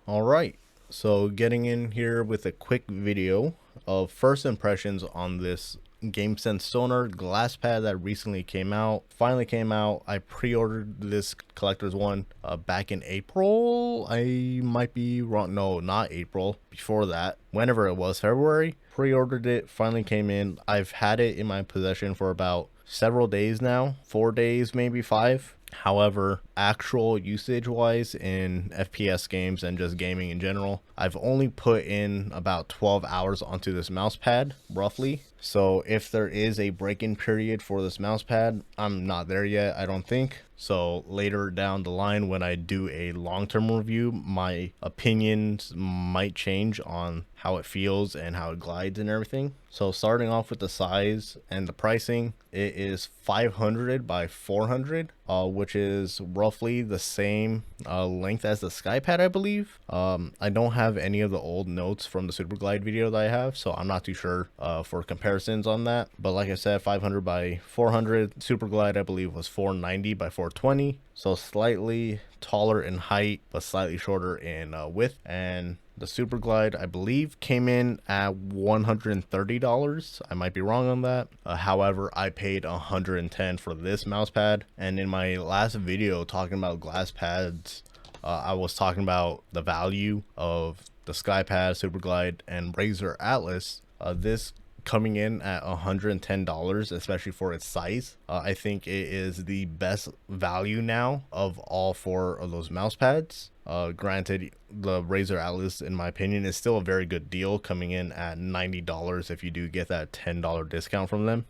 All right, so getting in here with a quick video of first impressions on this Gamesense Sonar glass pad that recently came out. Finally came out. I pre-ordered this collector's one back in April. I might be wrong. No, not April. Before that, whenever it was, February. Pre-ordered it. Finally came in. I've had it in my possession for about several days now. 4 days, maybe 5. However, actual usage wise in FPS games and just gaming in general, I've only put in about 12 hours onto this mouse pad, roughly. So if there is a break-in period for this mouse pad, I'm not there yet, I don't think. So later down the line, when I do a long-term review, my opinions might change on how it feels and how it glides and everything. So starting off with the size and the pricing, it is 500 by 400, which is roughly the same length as the SkyPad, I believe. I don't have any of the old notes from the Super Glide video that I have, so I'm not too sure for comparisons on that. But like I said, 500 by 400. Super Glide, I believe, was 490 by 420. So slightly taller in height, but slightly shorter in width. And the Super Glide, I believe, came in at $130. I might be wrong on that. However, I paid $110 for this mouse pad. And in my last video talking about glass pads, I was talking about the value of the SkyPad, Super Glide, and Razer Atlas. This coming in at $110, especially for its size. I think it is the best value now of all 4 of those mouse pads. Granted, the Razer Atlas, in my opinion, is still a very good deal, coming in at $90 if you do get that $10 discount from them.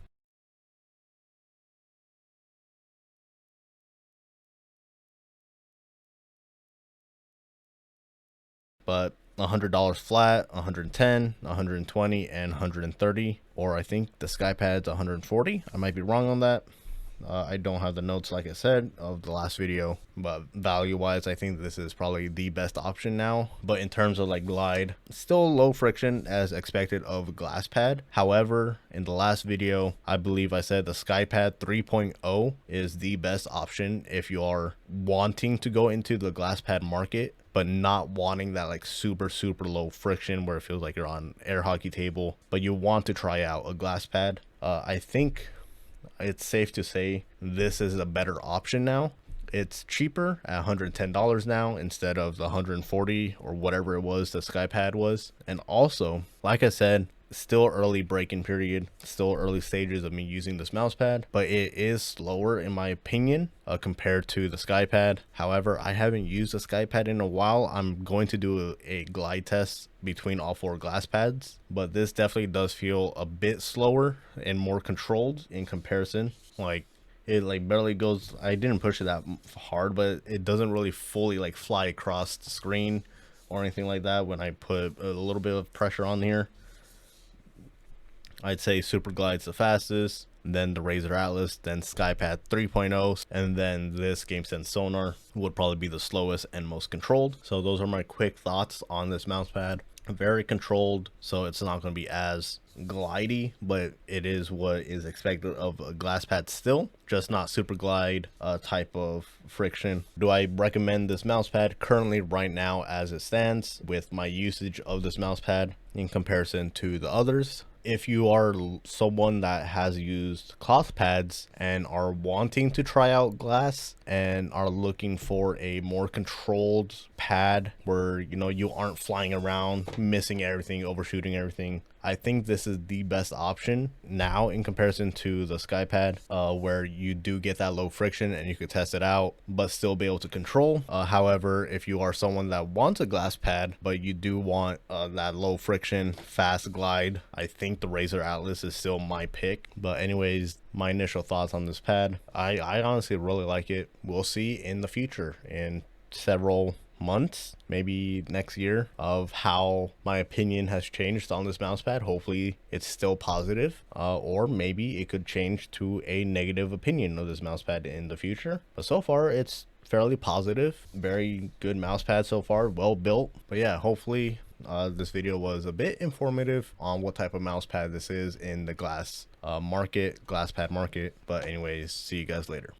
But $100 flat, 110, 120, and 130, or I think the SkyPad's 140. I might be wrong on that. I don't have the notes, like I said, of the last video, but value wise, I think this is probably the best option now. But in terms of like glide, still low friction as expected of a glass pad. However, in the last video, I believe I said the SkyPad 3.0 is the best option if you are wanting to go into the glass pad market, but not wanting that like super low friction where it feels like you're on air hockey table, but you want to try out a glass pad. I think it's safe to say this is a better option now. It's cheaper at $110 now instead of the 140 or whatever it was the SkyPad was. And also, like I said, still early break-in period, still early stages of me using this mouse pad, but it is slower in my opinion compared to the SkyPad. However, I haven't used the SkyPad in a while. I'm going to do a glide test between all 4 glass pads, but this definitely does feel a bit slower and more controlled in comparison. Like, it like barely goes, I didn't push it that hard, but it doesn't really fully like fly across the screen or anything like that when I put a little bit of pressure on here. I'd say Super Glide's the fastest, then the Razer Atlas, then SkyPad 3.0, and then this Gamesense Sonar would probably be the slowest and most controlled. So those are my quick thoughts on this mouse pad. Very controlled, so it's not going to be as glidey, but it is what is expected of a glass pad still, just not Super Glide type of friction. Do I recommend this mouse pad currently right now as it stands with my usage of this mouse pad in comparison to the others? If you are someone that has used cloth pads and are wanting to try out glass and are looking for a more controlled pad where, you know, you aren't flying around, missing everything, overshooting everything, I think this is the best option now in comparison to the SkyPad, where you do get that low friction and you could test it out, but still be able to control. However, if you are someone that wants a glass pad, but you do want that low friction, fast glide, I think the Razer Atlas is still my pick. But anyways, my initial thoughts on this pad, I honestly really like it. We'll see in the future, in several months, maybe next year, of how my opinion has changed on this mouse pad. Hopefully it's still positive, or maybe it could change to a negative opinion of this mouse pad in the future. But so far it's fairly positive. Very good mouse pad so far, well built. But yeah, hopefully this video was a bit informative on what type of mouse pad this is in the glass pad market. But anyways, see you guys later.